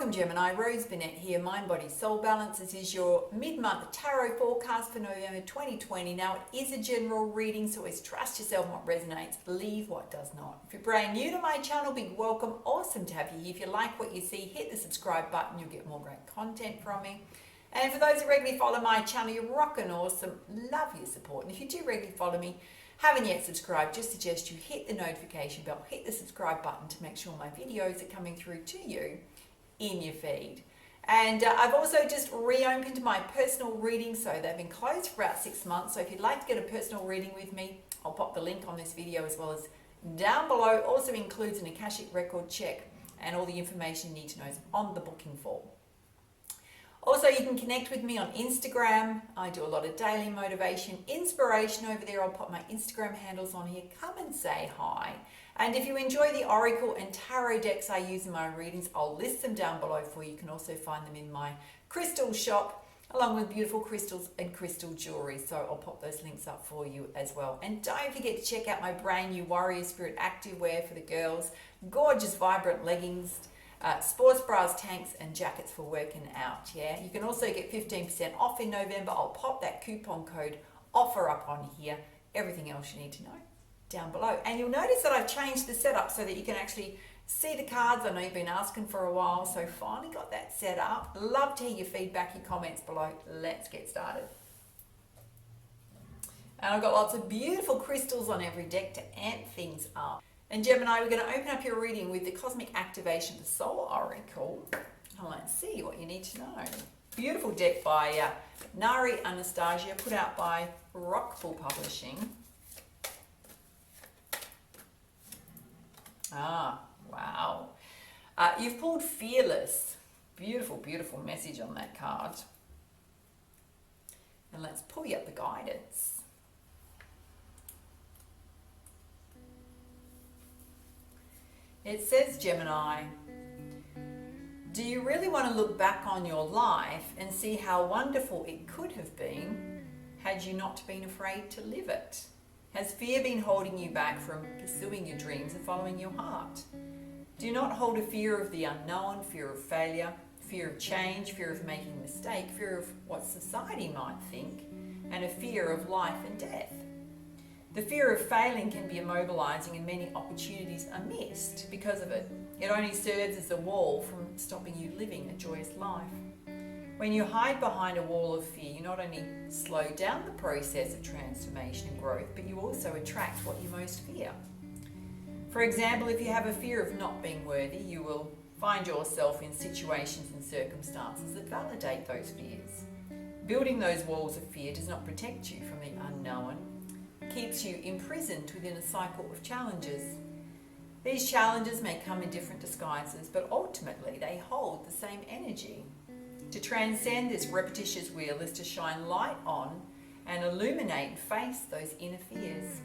Welcome Gemini, Rose Burnett here, Mind, Body, Soul Balance. This is your mid-month tarot forecast for November 2020. Now it is a general reading, so always trust yourself what resonates, leave what does not. If you're brand new to my channel, big welcome, awesome to have you here. If you like what you see, hit the subscribe button, you'll get more great content from me. And for those who regularly follow my channel, you're rocking awesome, love your support. And if you do regularly follow me, haven't yet subscribed, just suggest you hit the notification bell, hit the subscribe button to make sure my videos are coming through to you in your feed. And I've also just reopened my personal readings, so they've been closed for about 6 months. So if you'd like to get a personal reading with me, I'll pop the link on this video as well as down below. Also includes an Akashic record check and all the information you need to know is on the booking form. Also, you can connect with me on Instagram. I do a lot of daily motivation, inspiration over there. I'll pop my Instagram handles on here. Come and say hi. And if you enjoy the Oracle and Tarot decks I use in my readings, I'll list them down below for you. You can also find them in my crystal shop, along with beautiful crystals and crystal jewelry. So I'll pop those links up for you as well. And don't forget to check out my brand new Warrior Spirit activewear for the girls. Gorgeous, vibrant leggings, sports bras, tanks and jackets for working out. Yeah, you can also get 15% off in November. I'll pop that coupon code offer up on here. Everything else you need to know down below. And you'll notice that I've changed the setup so that you can actually see the cards. I know you've been asking for a while, so finally got that set up. Love to hear your feedback, your comments below. Let's get started. And I've got lots of beautiful crystals on every deck to amp things up. And Gemini, we're going to open up your reading with the Cosmic Activation of the Soul Oracle. And let's see what you need to know. Beautiful deck by Nari Anastasia, put out by Rockpool Publishing. Ah, wow. You've pulled Fearless. Beautiful, beautiful message on that card. And let's pull you up the guidance. It says, Gemini, do you really want to look back on your life and see how wonderful it could have been had you not been afraid to live it? Has fear been holding you back from pursuing your dreams and following your heart? Do not hold a fear of the unknown, fear of failure, fear of change, fear of making a mistake, fear of what society might think, and a fear of life and death. The fear of failing can be immobilizing and many opportunities are missed because of it. It only serves as a wall from stopping you living a joyous life. When you hide behind a wall of fear, you not only slow down the process of transformation and growth, but you also attract what you most fear. For example, if you have a fear of not being worthy, you will find yourself in situations and circumstances that validate those fears. Building those walls of fear does not protect you from the unknown, keeps you imprisoned within a cycle of challenges. These challenges may come in different disguises, but ultimately they hold the same energy. To transcend this repetitious wheel is to shine light on and illuminate and face those inner fears.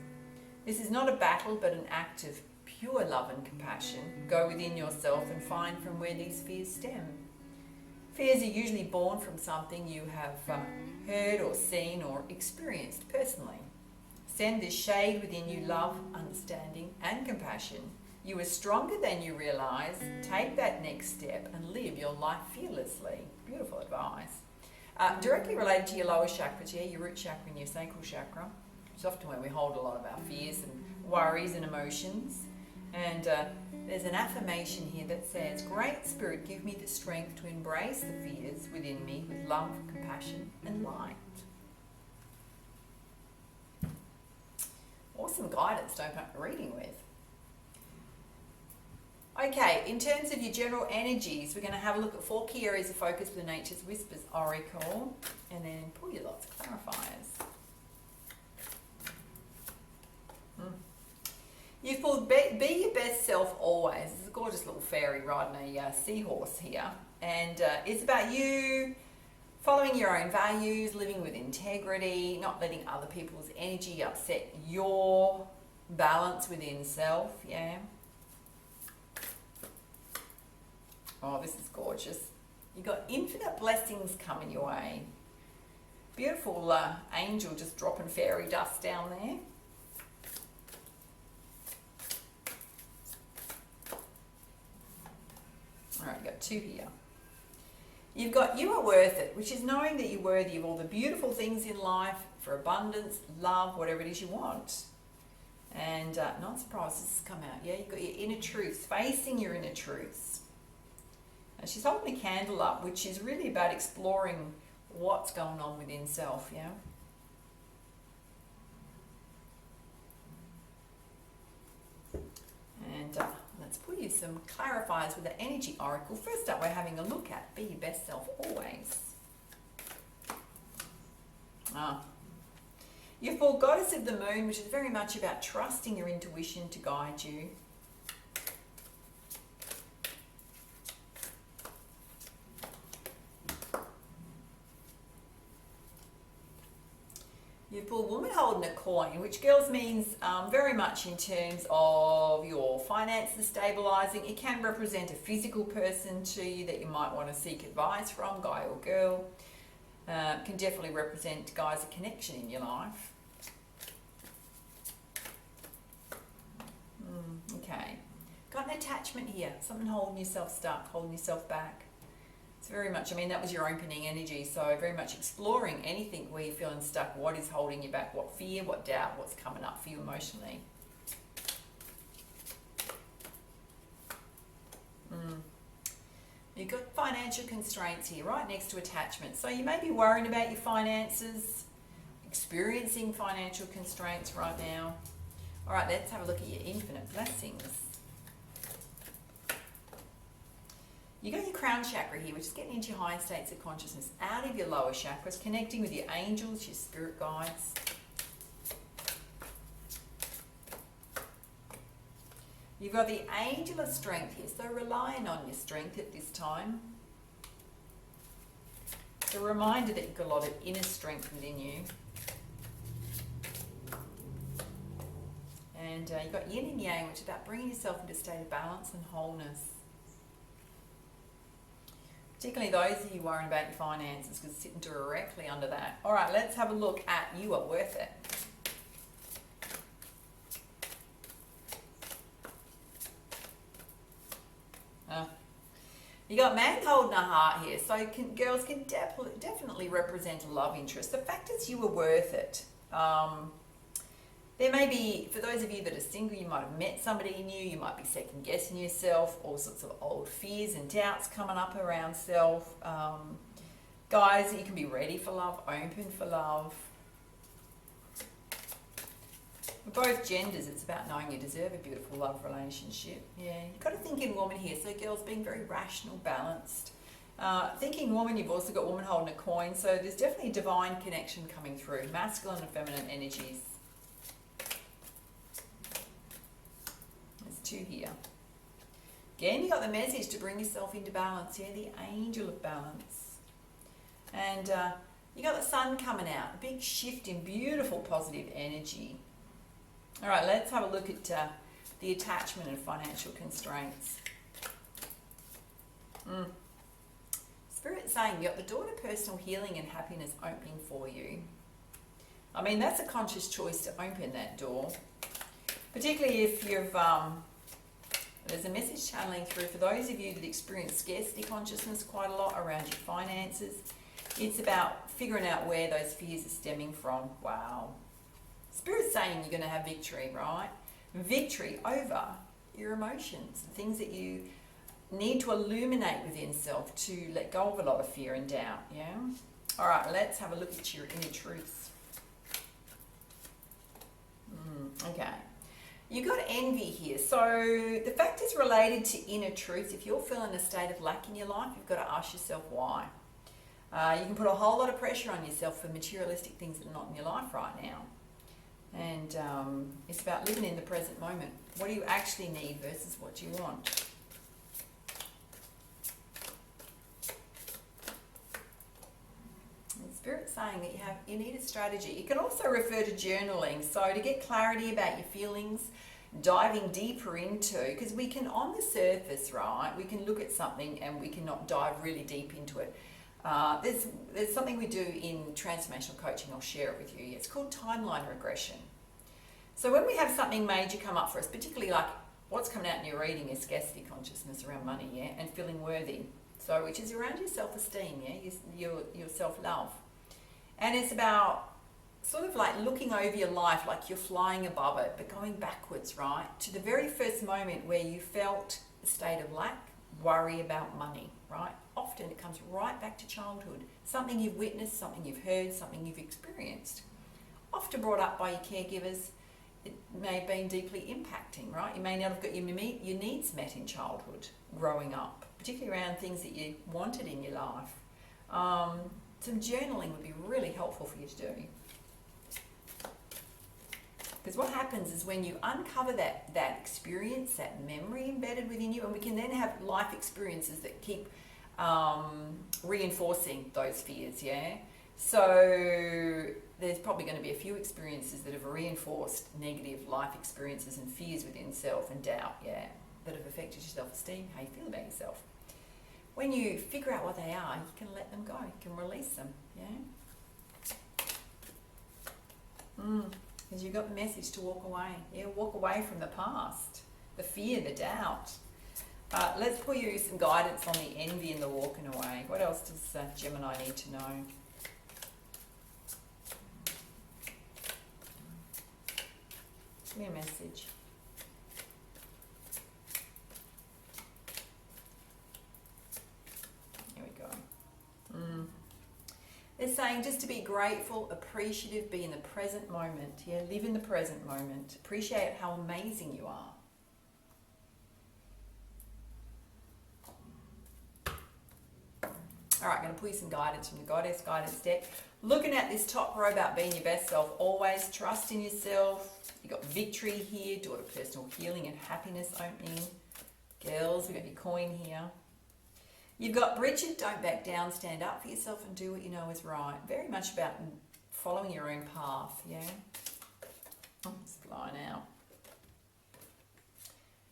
This is not a battle, but an act of pure love and compassion. Go within yourself and find from where these fears stem. Fears are usually born from something you have heard or seen or experienced personally. Send this shade within you love, understanding and compassion. You are stronger than you realize. Take that next step and live your life fearlessly. Beautiful advice. Directly related to your lower chakras, yeah, your root chakra and your sacral chakra. It's often where we hold a lot of our fears and worries and emotions. And there's an affirmation here that says, Great Spirit, give me the strength to embrace the fears within me with love, compassion and light. Awesome guidance to open up the reading with. Okay, in terms of your general energies, we're going to have a look at 4 key areas of focus with the Nature's Whispers Oracle, and then pull you lots of clarifiers. You've pulled Be Your Best Self Always. This is a gorgeous little fairy riding a seahorse here, and it's about you following your own values, living with integrity, not letting other people's energy upset your balance within self, yeah. Oh, this is gorgeous. You've got infinite blessings coming your way. Beautiful angel just dropping fairy dust down there. All right, got 2 here. You've got you are worth it, which is knowing that you're worthy of all the beautiful things in life, for abundance, love, whatever it is you want. And not surprised this has come out. Yeah, you've got your inner truths, facing your inner truths. And she's holding a candle up, which is really about exploring what's going on within self, yeah? And let's put you some clarifiers with the energy oracle. First up, we're having a look at be your best self always. Your full goddess of the moon, which is very much about trusting your intuition to guide you. Your full woman holding a coin, which girls means very much in terms of your finances stabilizing. It can represent a physical person to you that you might want to seek advice from, guy or girl. Can definitely represent, guys, a connection in your life. Okay, got an attachment here, something holding yourself stuck, holding yourself back. It's very much, I mean, that was your opening energy, so very much exploring anything where you're feeling stuck, what is holding you back, what fear, what doubt, what's coming up for you emotionally. You've got financial constraints here, right next to attachment. So you may be worrying about your finances, experiencing financial constraints right now. All right, let's have a look at your infinite blessings. You got your crown chakra here, which is getting into your higher states of consciousness, out of your lower chakras, connecting with your angels, your spirit guides. You've got the angel of strength here, so relying on your strength at this time. It's a reminder that you've got a lot of inner strength within you. And you've got yin and yang, which is about bringing yourself into a state of balance and wholeness. Particularly those of you worrying about your finances, because it's sitting directly under that. All right, let's have a look at you are worth it. You got man holding a heart here, so girls can definitely represent a love interest. The fact is you are worth it. There may be, for those of you that are single, you might have met somebody new, you might be second guessing yourself, all sorts of old fears and doubts coming up around self. Guys, you can be ready for love, open for love. For both genders, it's about knowing you deserve a beautiful love relationship. Yeah, you've got a thinking woman here, so girls being very rational, balanced. Thinking woman, you've also got woman holding a coin, so there's definitely a divine connection coming through, masculine and feminine energies. There's two here. Again, you got the message to bring yourself into balance here, the angel of balance. And you got the sun coming out, a big shift in beautiful positive energy. All right, let's have a look at the attachment and financial constraints. Spirit's saying you got the door to personal healing and happiness opening for you. I mean, that's a conscious choice to open that door. Particularly if you've, there's a message channeling through for those of you that experience scarcity consciousness quite a lot around your finances. It's about figuring out where those fears are stemming from. Wow. Spirit's saying you're going to have victory, right? Victory over your emotions, the things that you need to illuminate within self to let go of a lot of fear and doubt, yeah? All right, let's have a look at your inner truths. Okay. You've got envy here. So the fact is related to inner truths. If you're feeling a state of lack in your life, you've got to ask yourself why. You can put a whole lot of pressure on yourself for materialistic things that are not in your life right now. And it's about living in the present moment. What do you actually need versus what you want? And Spirit's saying that you need a strategy. You can also refer to journaling. So to get clarity about your feelings, diving deeper into, because we can, on the surface, right, we can look at something and we cannot dive really deep into it. There's something we do in transformational coaching, I'll share it with you. It's called timeline regression. So when we have something major come up for us, particularly like what's coming out in your reading is scarcity consciousness around money, yeah, and feeling worthy. So, which is around your self-esteem, yeah, your self-love. And it's about sort of like looking over your life like you're flying above it, but going backwards, right? To the very first moment where you felt a state of lack, worry about money, right? Often it comes right back to childhood. Something you've witnessed, something you've heard, something you've experienced. Often brought up by your caregivers. It may have been deeply impacting, right? You may not have got your needs met in childhood, growing up, particularly around things that you wanted in your life. Some journaling would be really helpful for you to do. Because what happens is when you uncover that experience, that memory embedded within you, and we can then have life experiences that keep reinforcing those fears, yeah? So there's probably going to be a few experiences that have reinforced negative life experiences and fears within self and doubt, yeah, that have affected your self-esteem, how you feel about yourself. When you figure out what they are, you can let them go, you can release them, yeah? Because you've got the message to walk away. Yeah, walk away from the past, the fear, the doubt. Let's pull you some guidance on the envy and the walking away. What else does Gemini need to know? Give me a message. Here we go. They're saying just to be grateful, appreciative, be in the present moment. Yeah, live in the present moment. Appreciate how amazing you are. All right, I'm going to pull you some guidance from the Goddess Guidance deck. Looking at this top row about being your best self, always trust in yourself. You've got victory here, daughter personal healing and happiness opening. Girls, we've got your coin here. You've got Bridget, don't back down, stand up for yourself and do what you know is right. Very much about following your own path, yeah? It's flying out.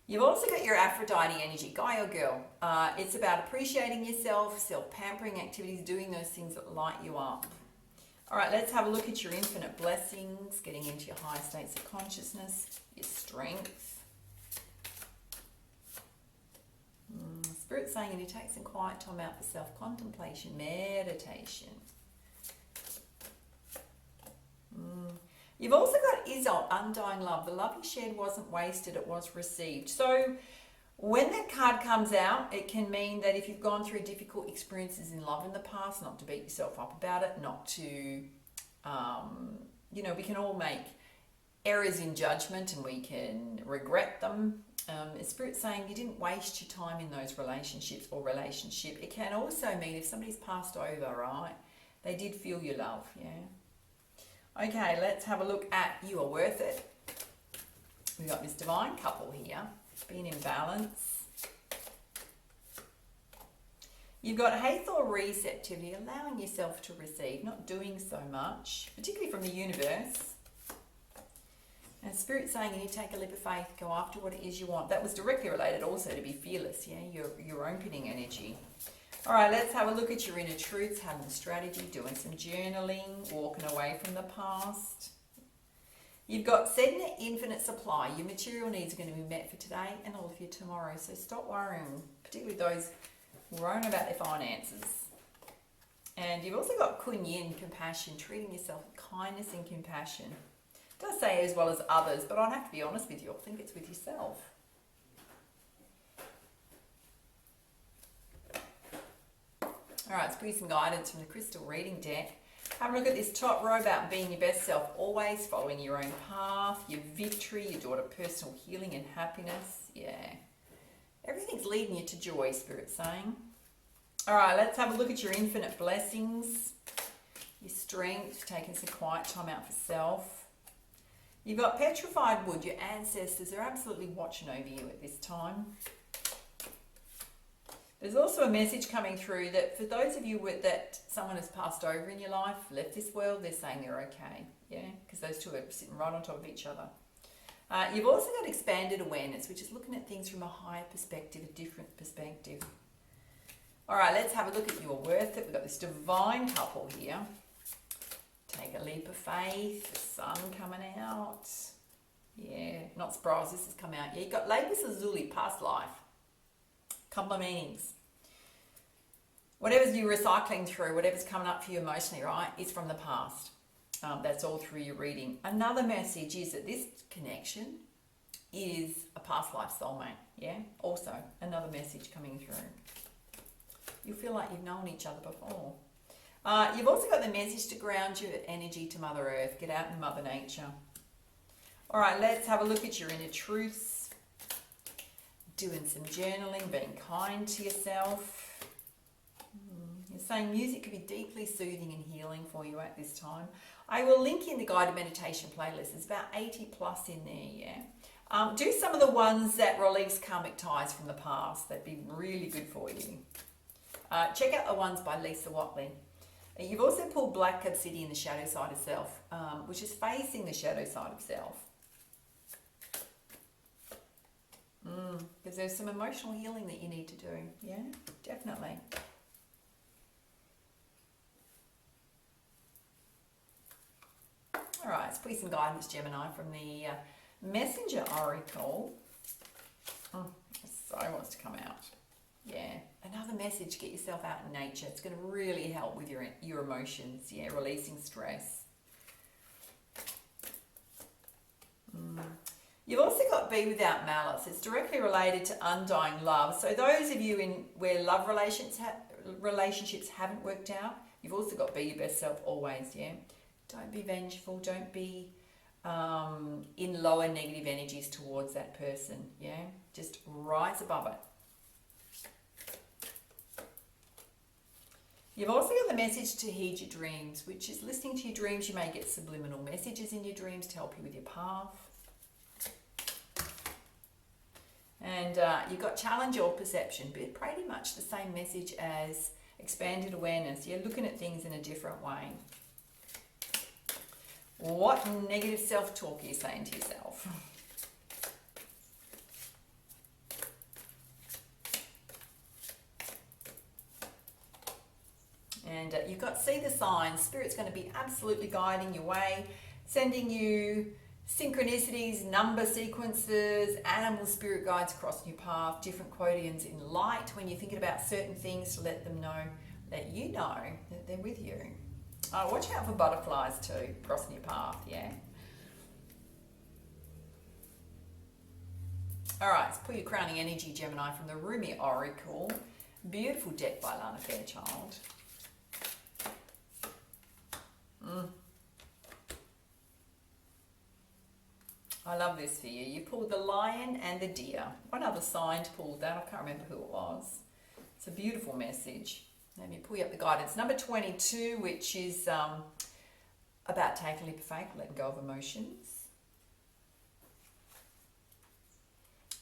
You've also got your Aphrodite energy, guy or girl. It's about appreciating yourself, self-pampering activities, doing those things that light you up. All right, let's have a look at your infinite blessings, getting into your higher states of consciousness, your strength. Spirit's saying you need to take some quiet time out for self-contemplation, meditation. You've also got Isolde, undying love. The love you shared wasn't wasted, it was received. So when that card comes out, it can mean that if you've gone through difficult experiences in love in the past, not to beat yourself up about it, not to, we can all make errors in judgment and we can regret them. Spirit's saying you didn't waste your time in those relationships or relationship. It can also mean if somebody's passed over, right, they did feel your love, yeah? Okay, let's have a look at You Are Worth It. We've got this divine couple here, being in balance. You've got Hathor receptivity, allowing yourself to receive, not doing so much, particularly from the universe. And Spirit's saying you need to take a leap of faith, go after what it is you want. That was directly related also to be fearless, yeah, your opening energy. All right, let's have a look at your inner truths, having a strategy, doing some journaling, walking away from the past. You've got setting an infinite supply. Your material needs are going to be met for today and all of you tomorrow. So stop worrying, particularly those worrying about their finances. And you've also got Kun Yin, compassion, treating yourself with kindness and compassion. It does say as well as others, but I'd have to be honest with you. I think it's with yourself. All right, let's put you some guidance from the crystal reading deck. Have a look at this top row about being your best self, always following your own path, your victory, your daughter personal healing and happiness. Yeah. Everything's leading you to joy, Spirit's saying. All right, let's have a look at your infinite blessings, your strength, taking some quiet time out for self. You've got petrified wood, your ancestors are absolutely watching over you at this time. There's also a message coming through that for those of you that someone has passed over in your life, left this world, they're saying they're okay, yeah, because those two are sitting right on top of each other. You've also got expanded awareness, which is looking at things from a higher perspective, a different perspective. All right, let's have a look at You Are Worth It. We've got this divine couple here. Take a leap of faith, the sun coming out. Yeah, not surprised this has come out. Yeah, you've got Lapis Lazuli, past life. Couple of meanings. Whatever's you're recycling through, whatever's coming up for you emotionally, right, is from the past. That's all through your reading. Another message is that this connection is a past life soulmate, yeah? Also, another message coming through. You feel like you've known each other before. You've also got the message to ground your energy to Mother Earth. Get out in Mother Nature. All right, let's have a look at your inner truths. Doing some journaling, being kind to yourself. You're saying music could be deeply soothing and healing for you at this time. I will link in the guided meditation playlist. There's about 80 plus in there, yeah? Do some of the ones that release karmic ties from the past. That'd be really good for you. Check out the ones by Lisa Watley. You've also pulled Black Obsidian, the shadow side of self, which is facing the shadow side of self. Because there's some emotional healing that you need to do. Yeah, definitely. All right, let's put some guidance, Gemini, from the Messenger Oracle. So wants to come out. Yeah, another message, get yourself out in nature. It's going to really help with your emotions, yeah, releasing stress. You've also got Be Without Malice. It's directly related to undying love. So those of you where love relationships haven't worked out, you've also got Be Your Best Self always, yeah? Don't be vengeful. Don't be in lower negative energies towards that person, yeah? Just rise above it. You've also got the message to heed your dreams, which is listening to your dreams. You may get subliminal messages in your dreams to help you with your path. And you've got challenge your perception, but pretty much the same message as expanded awareness. You're looking at things in a different way. What negative self-talk are you saying to yourself? And you've got see the signs. Spirit's going to be absolutely guiding your way, sending you synchronicities, number sequences, animal spirit guides crossing your path, different quotients in light when you're thinking about certain things to let you know that they're with you. Watch out for butterflies too, crossing your path, yeah? All right, let's pull your crowning energy, Gemini, from the Rumi Oracle. Beautiful deck by Alana Fairchild. I love this for you. You pulled the lion and the deer. One other sign pulled that. I can't remember who it was. It's a beautiful message. Let me pull you up the guidance. Number 22, which is about taking a leap of faith, letting go of emotions.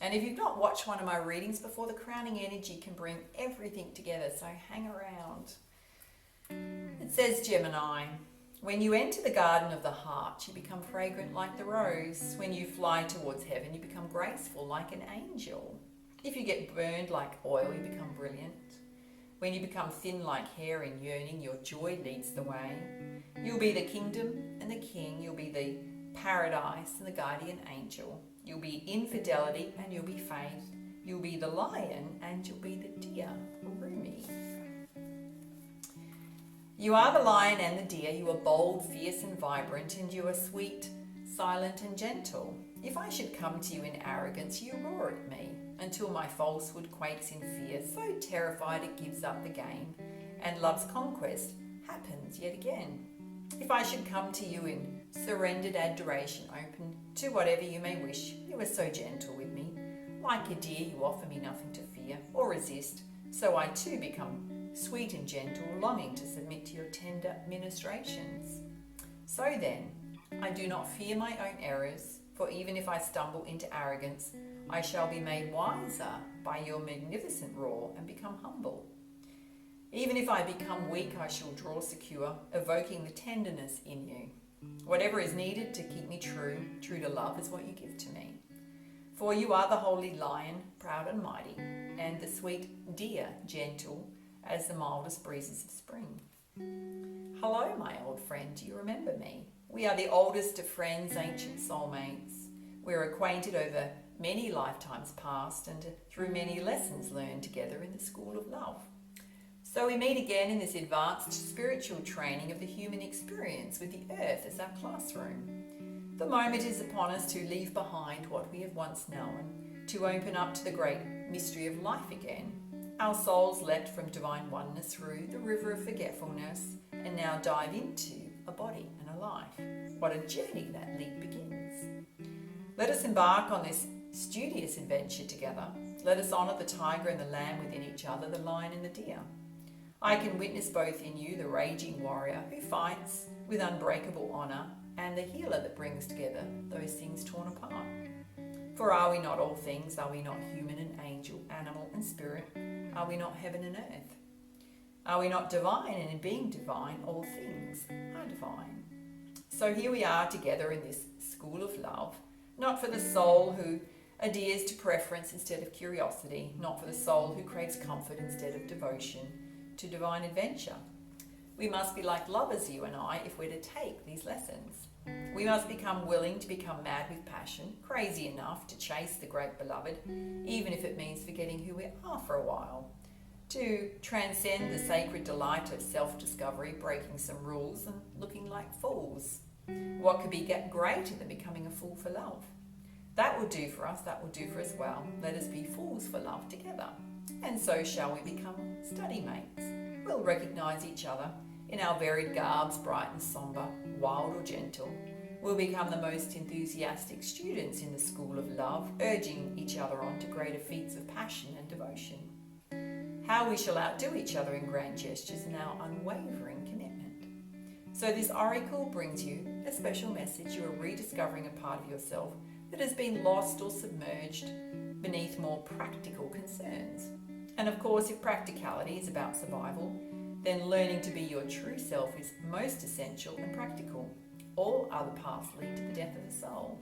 And if you've not watched one of my readings before, the crowning energy can bring everything together, so hang around. It says, Gemini, when you enter the garden of the heart, you become fragrant like the rose. When you fly towards heaven, you become graceful like an angel. If you get burned like oil, you become brilliant. When you become thin like hair in yearning, your joy leads the way. You'll be the kingdom and the king. You'll be the paradise and the guardian angel. You'll be infidelity and you'll be faith. You'll be the lion and you'll be the deer. Rumi. You are the lion and the deer. You are bold, fierce and vibrant, and you are sweet, silent and gentle. If I should come to you in arrogance, you roar at me, until my falsehood quakes in fear, so terrified it gives up the game, and love's conquest happens yet again. If I should come to you in surrendered adoration, open to whatever you may wish, you are so gentle with me. Like a deer, you offer me nothing to fear or resist, so I too become sweet and gentle, longing to submit to your tender ministrations. So then, I do not fear my own errors, for even if I stumble into arrogance, I shall be made wiser by your magnificent roar and become humble. Even if I become weak, I shall draw secure, evoking the tenderness in you. Whatever is needed to keep me true to love is what you give to me. For you are the holy lion, proud and mighty, and the sweet deer, gentle as the mildest breezes of spring. Hello, my old friend, do you remember me? We are the oldest of friends, ancient soulmates. We're acquainted over many lifetimes past and through many lessons learned together in the school of love. So we meet again in this advanced spiritual training of the human experience with the earth as our classroom. The moment is upon us to leave behind what we have once known, to open up to the great mystery of life again. Our souls leapt from divine oneness through the river of forgetfulness and now dive into a body and a life. What a journey that leap begins. Let us embark on this studious adventure together. Let us honour the tiger and the lamb within each other, the lion and the deer. I can witness both in you the raging warrior who fights with unbreakable honour and the healer that brings together those things torn apart. For are we not all things? Are we not human and angel, animal and spirit? Are we not heaven and earth? Are we not divine, and in being divine all things are divine? So here we are together in this school of love, not for the soul who adheres to preference instead of curiosity, not for the soul who craves comfort instead of devotion to divine adventure. We must be like lovers, you and I, if we're to take these lessons. We must become willing to become mad with passion, crazy enough to chase the great beloved, even if it means forgetting who we are for a while, to transcend the sacred delight of self-discovery, breaking some rules and looking like fools. What could be greater than becoming a fool for love? That will do for us, that will do for us well. Let us be fools for love together. And so shall we become study mates. We'll recognise each other in our varied garbs, bright and sombre, wild or gentle. We'll become the most enthusiastic students in the school of love, urging each other on to greater feats of passion and devotion. How we shall outdo each other in grand gestures and our unwavering commitment. So this oracle brings you a special message. You are rediscovering a part of yourself that has been lost or submerged beneath more practical concerns. And of course, if practicality is about survival, then learning to be your true self is most essential and practical. All other paths lead to the death of the soul.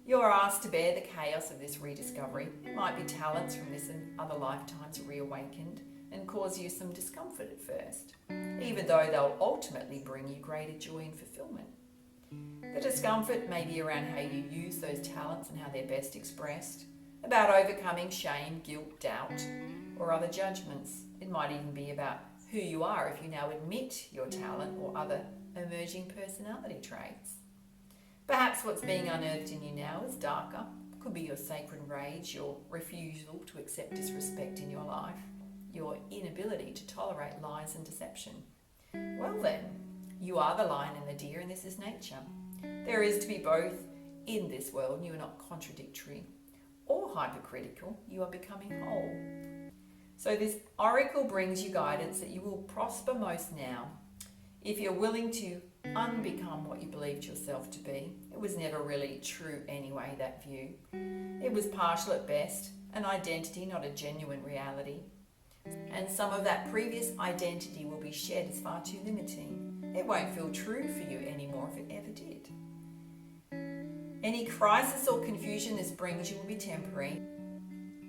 You are asked to bear the chaos of this rediscovery. It might be talents from this and other lifetimes reawakened and cause you some discomfort at first, even though they'll ultimately bring you greater joy and fulfillment. The discomfort may be around how you use those talents and how they're best expressed, about overcoming shame, guilt, doubt, or other judgments. It might even be about who you are if you now admit your talent or other emerging personality traits. Perhaps what's being unearthed in you now is darker. Could be your sacred rage, your refusal to accept disrespect in your life, your inability to tolerate lies and deception. Well then, you are the lion and the deer, and this is nature. There is to be both in this world. You are not contradictory or hypercritical. You are becoming whole. So this oracle brings you guidance that you will prosper most now if you're willing to unbecome what you believed yourself to be. It was never really true anyway, that view. It was partial at best, an identity, not a genuine reality. And some of that previous identity will be shed as far too limiting. It won't feel true for you anymore if it ever did. Any crisis or confusion this brings you will be temporary.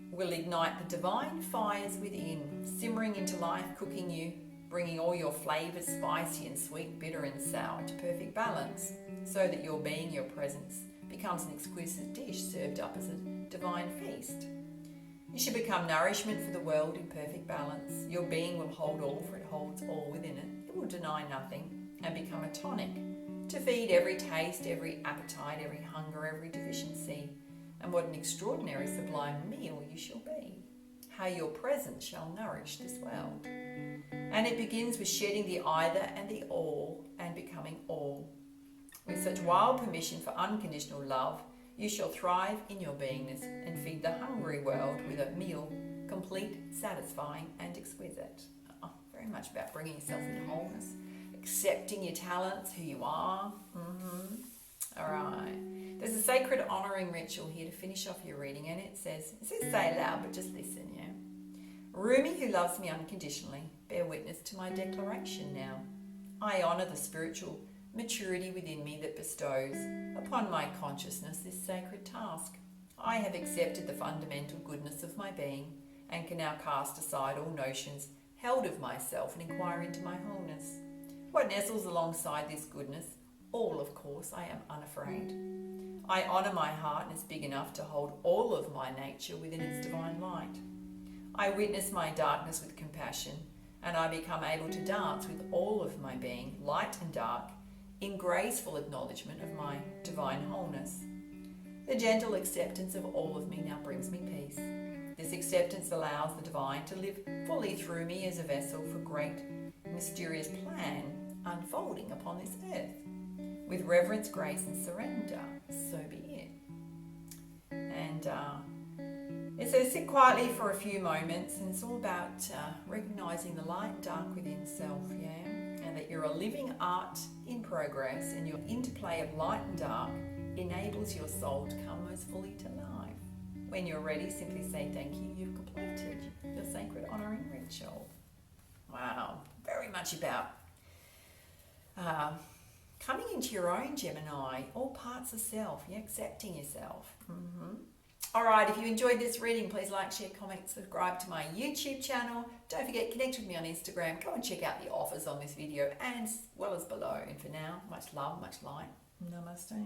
Will ignite the divine fires within, simmering into life, cooking you, bringing all your flavours, spicy and sweet, bitter and sour, to perfect balance, so that your being, your presence, becomes an exquisite dish served up as a divine feast. You should become nourishment for the world in perfect balance. Your being will hold all, for it holds all within it. It will deny nothing and become a tonic to feed every taste, every appetite, every hunger, every deficiency. And what an extraordinary sublime meal you shall be. How your presence shall nourish this world. And it begins with shedding the either and the all and becoming all. With such wild permission for unconditional love, you shall thrive in your beingness and feed the hungry world with a meal complete, satisfying and exquisite. Very much about bringing yourself into wholeness, accepting your talents, who you are. All right. There's a sacred honouring ritual here to finish off your reading, and it says say aloud, but just listen, yeah? Rumi, who loves me unconditionally, bear witness to my declaration now. I honour the spiritual maturity within me that bestows upon my consciousness this sacred task. I have accepted the fundamental goodness of my being and can now cast aside all notions held of myself and inquire into my wholeness. What nestles alongside this goodness? All, of course, I am unafraid. I honour my heart, and it's big enough to hold all of my nature within its divine light. I witness my darkness with compassion and I become able to dance with all of my being, light and dark, in graceful acknowledgement of my divine wholeness. The gentle acceptance of all of me now brings me peace. This acceptance allows the divine to live fully through me as a vessel for great, mysterious plan unfolding upon this earth. With reverence, grace and surrender, so be it. And it says sit quietly for a few moments, and it's all about recognising the light and dark within self, yeah? And that you're a living art in progress, and your interplay of light and dark enables your soul to come most fully to life. When you're ready, simply say thank you. You've completed your sacred honouring ritual. Wow, very much about coming into your own, Gemini, all parts of self, yeah, accepting yourself. All right, if you enjoyed this reading, please like, share, comment, subscribe to my YouTube channel. Don't forget, connect with me on Instagram. Go and check out the offers on this video and as well as below. And for now, much love, much light. Namaste.